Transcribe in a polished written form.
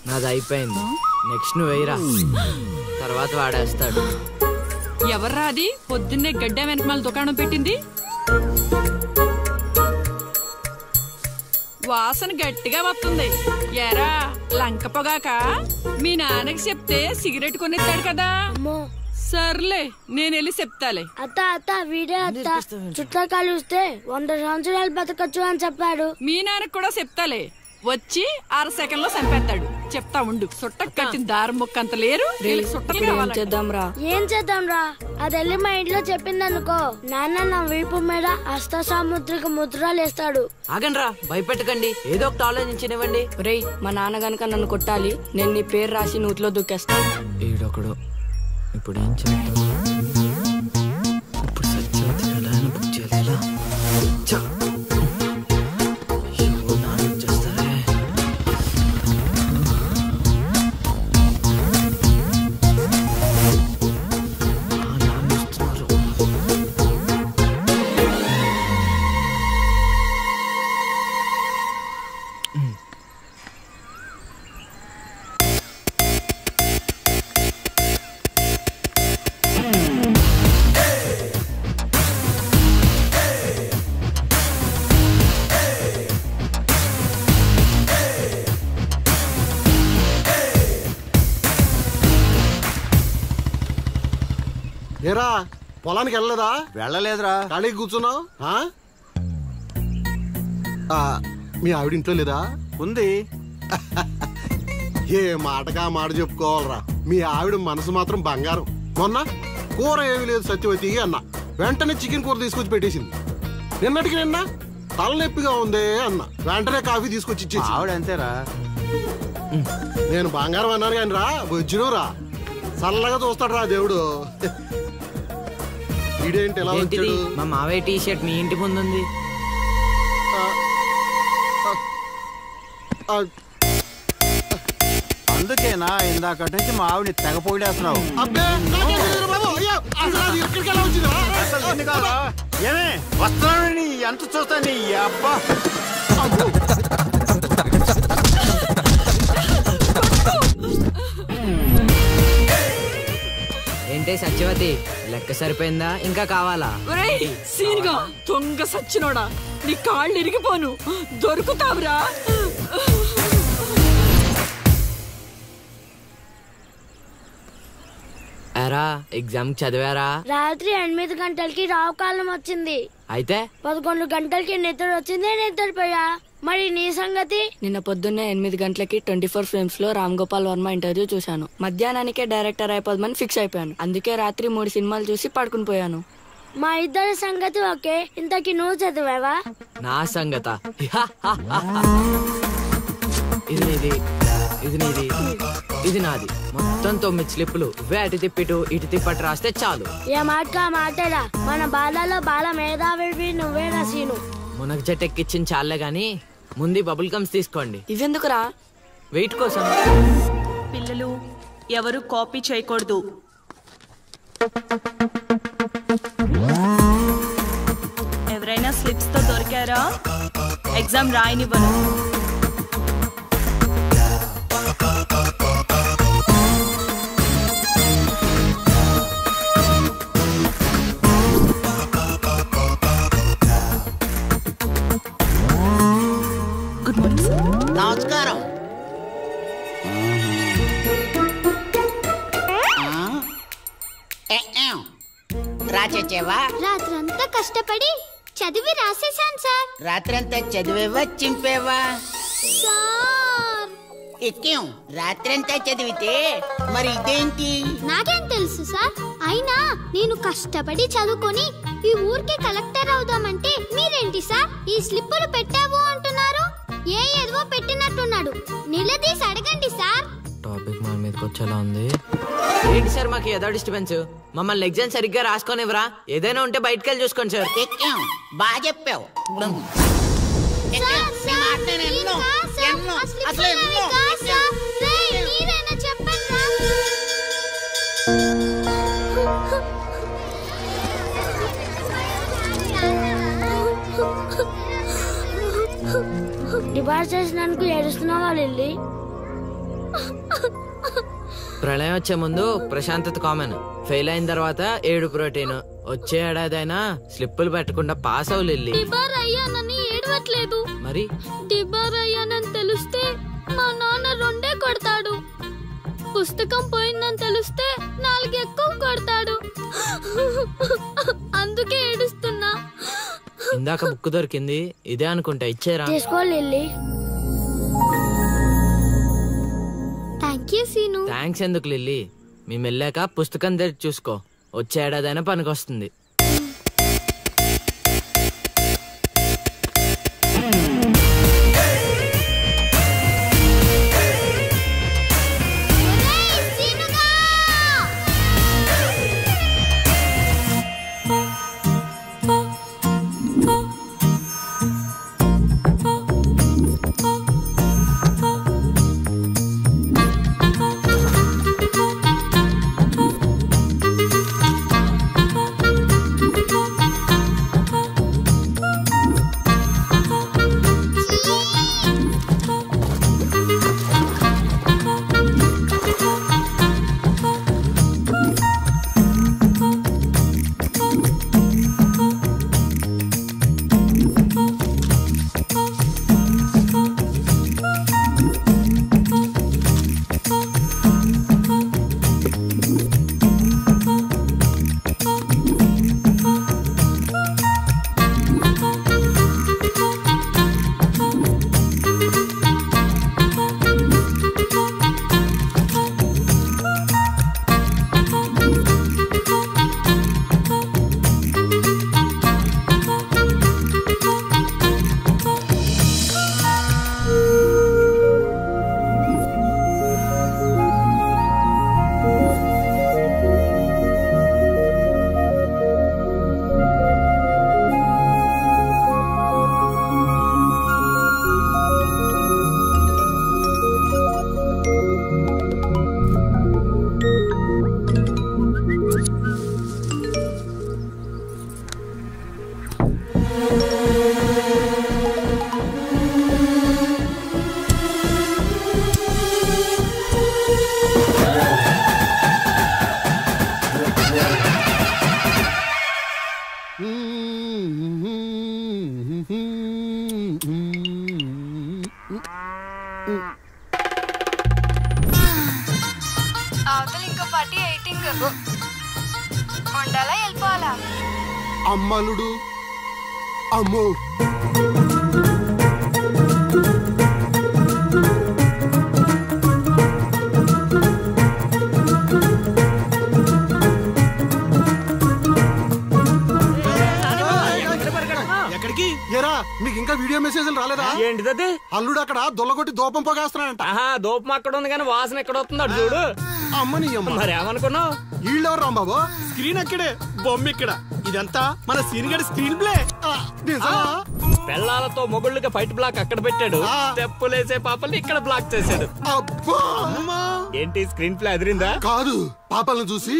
నాది అయిపోయింది. నెక్స్ట్ నువ్వు వేయరా, తర్వాత వాడేస్తాడు. ఎవర్రా అది పొద్దున్నే గడ్డ వెనకమాల దుకాణం పెట్టింది? వాసన గట్టిగా వస్తుంది. ఎరా లంక పొగాక? మీ నాన్నకి చెప్తే సిగరెట్ కొనిస్తాడు కదా. సర్లే నేను వెళ్ళి చెప్తాలే. అత్త వీడే అత్త చుట్టూ కలిస్తే 100 సంవత్సరాలు బతకచ్చు అని చెప్పాడు. మీ నాన్నకి కూడా చెప్తాలే, వచ్చి 6 సెకండ్లో చంపేస్తాడు. చెప్తా ఉండు. సుట్ట కట్టిన దారం ముక్క అంత లేరు. ఏం చేద్దాంరా? అది వెళ్ళి మా ఇంట్లో చెప్పింది అనుకో, నాన్న నా వీపు మీద హస్త సాముద్రిక ముద్రలు వేస్తాడు. ఆగండ్రా, భయపెట్టకండి, ఏదో ఒకటి ఆలోచించనివ్వండి. రేయ్, మా నాన్న గనక నన్ను కొట్టాలి, నేను నీ పేరు రాసి నూతిలో దూకేస్తాను. ఈడొకడు. ఇప్పుడు ఏం చేద్దాం? ఇప్పుడు సత్యవతి ఎలా బుక్ చేయాలి? ఏరా పొలానికి వెళ్ళలేదా? వెళ్ళలేదురా. ఖాళీ కూర్చున్నావు? మీ ఆవిడ ఇంట్లో లేదా? ఉంది. ఏ మాటగా మాట చెప్పుకోవాలరా, మీ ఆవిడ మనసు మాత్రం బంగారం. మొన్న కూర ఏమి లేదు సత్యవతి అన్న, వెంటనే చికెన్ కూర తీసుకొచ్చి పెట్టేసింది. నిన్నటికి నిన్న తలనొప్పిగా ఉంది అన్న, వెంటనే కాఫీ తీసుకొచ్చి ఇచ్చేసి. ఆవిడ అంతేరా. నేను బంగారం అన్నాను కానీ రా బొజ్జునురా, చల్లగా చూస్తాడు రా దేవుడు. ఇదేంటి ఎలా వచ్చాడు? మా మావయ్య టీ షర్ట్ మీ ఇంటి ముందు ఉంది. అందుకేనా ఇందాక నుంచి మా ఆవిడని తెగ పొగిడేస్తున్నావు? ఏమే వస్తున్నాను, ఎంత చూస్తాను అబ్బా. ఏంటే సత్యవతి, లెక్క సరిపోయిందా? ఇంకా కావాలా? సీన్గా దొంగ సచ్చినోడా, నీ కాళ్ళు ఇరిగిపోను, దొరుకుతావురా. ఎరా ఎగ్జామ్ చదివారా? రాత్రి 8 గంటలకి రావు కాలం వచ్చింది. అయితే 11 గంటలకి నిద్ర వచ్చింది, నిద్రపోయా. మరి నీ సంగతి? నిన్న పొద్దున్నే 8 గంటలకి 24 ఫ్రేమ్స్ లో రామ్ గోపాల్ వర్మ ఇంటర్వ్యూ చూశాను. మధ్యాహ్నానికే డైరెక్టర్ అయిపోదామని ఫిక్స్ అయిపోయాను. అందుకే రాత్రి 3 సినిమాలు చూసి పడుకుని పోయాను. మా ఇద్దరి సంగతి ఓకే. ఇంతకి నువ్వు చదివావా? నా సంగత ఇది నీది, ఇది నీది, ఇది నాది. మొత్తం 9 స్లిప్పులు. ఇవే అటు తిప్పిటు ఇటు తిప్పటి రాస్తే చాలు. ఏ మాట మాటరా, మన బాలలో బాల మేధావి నువ్వే రసీను. మునగ చెట్టు ఎక్కిచ్చిన చాలే గాని ముందు బబుల్ గమ్స్ తీసుకోండి. ఇవెందుకురా? వెయిట్ కోసం. పిల్లలు ఎవరు కాపీ చేయకూడదు. ఎవరైనా స్లిప్స్ తో దొరికారా? ఎగ్జామ్ రాయనివ్వను. Good morning sir. నమస్కారం. రాచేవా? రాత్రంతా కష్టపడి చదివి రాసేసాను సార్. రాత్రంతా చదివేవా చింపేవా? సార్ ఎక్కేం రాత్రంతా చదివితే మరి ఇదేంటి? నాకేం తెలుసు సార్. అయినా నేను కష్టపడి చదువుకొని ఈ ఊరికి కలెక్టర్ అవుదామంటే మీరేంటి సార్ ఈ స్లిప్పులు పెట్టావు అంటున్నారు? ఏ ఏదో పెట్టినట్టున్నాడు. నిలదీసి అడగండి సార్. టాపిక్ మన మీదకి వచ్చేలా ఉంది. ఏంటి సార్ మాకు ఏదో డిస్టర్బెన్స్? మమ్మల్ని ఎగ్జామ్ సరిగ్గా రాసుకొనివ్వరా? ఏదైనా ఉంటే బయటకు వెళ్ళి చూసుకోండి సార్. ఎక్కేం బాగా చెప్పావు. పాస్ చేసినందుకు ఏడుస్తున్నావా లిల్లీ? ప్రళయం వచ్చే ముందు ప్రశాంతత కామన్, ఫెయిల్ అయిన తర్వాత ఏడు ప్రోటీన్. వచ్చే ఏడాదైనా స్లిప్పులు పెట్టకుండా పాస్ అవ్వు లిల్లీ. డిబార్ అయ్యానని ఏడవట్లేదు. మరి డిబార్ అయ్యానని తెలిస్తే మా నాన్న 2 కొడతాడు. పుస్తకం పోయిందని తెలిస్తే 4 ఎక్కువ కొడతాడు. అందుకే ఏడుస్తున్నా. ఇందాక బుక్ దొరికింది, ఇదే అనుకుంటా, ఇచ్చేరా. తీసుకో Lily. Thank you Seenu. Thanks ఎందుకు లిల్లీ, మేము వెళ్ళాక పుస్తకం తెరిచి చూసుకో, వచ్చే ఏడాదైనా పనికొస్తుంది. అవతల ఇంకో పార్టీ ఎయిటింగ్ ఉండాలా వెళ్ళిపోవాలా? అమ్మలుడు అమ్మో ఎక్కడికి ఏరా మీకు ఇంకా వీడియో మెసేజ్లు రాలేదా? ఏంటిది? అల్లుడు అక్కడ దొల్లగొట్టి దూపం పొగేస్తున్నాడంట. దూపం అక్కడ ఉంది కానీ వాసన ఎక్కడ వస్తుంది అటు చూడు. అమ్మని అమ్మ మరి ఏమనుకున్నావు? వీళ్ళెవరు రాంబాబు? స్క్రీన్ అక్కడే, బొమ్మ ఇక్కడ. ఇదంతా మన సీన్ గడి స్క్రీన్ ప్లే. పెళ్ళాలతో మొగుళ్ళుగా ఫైట్ బ్లాక్ అక్కడ పెట్టాడు, స్టెప్పులేసే పాపల్ని ఇక్కడ బ్లాక్ చేశాడు. ఏంటి స్క్రీన్ ప్లే అదిరిందా? కాదు, పాపలను చూసి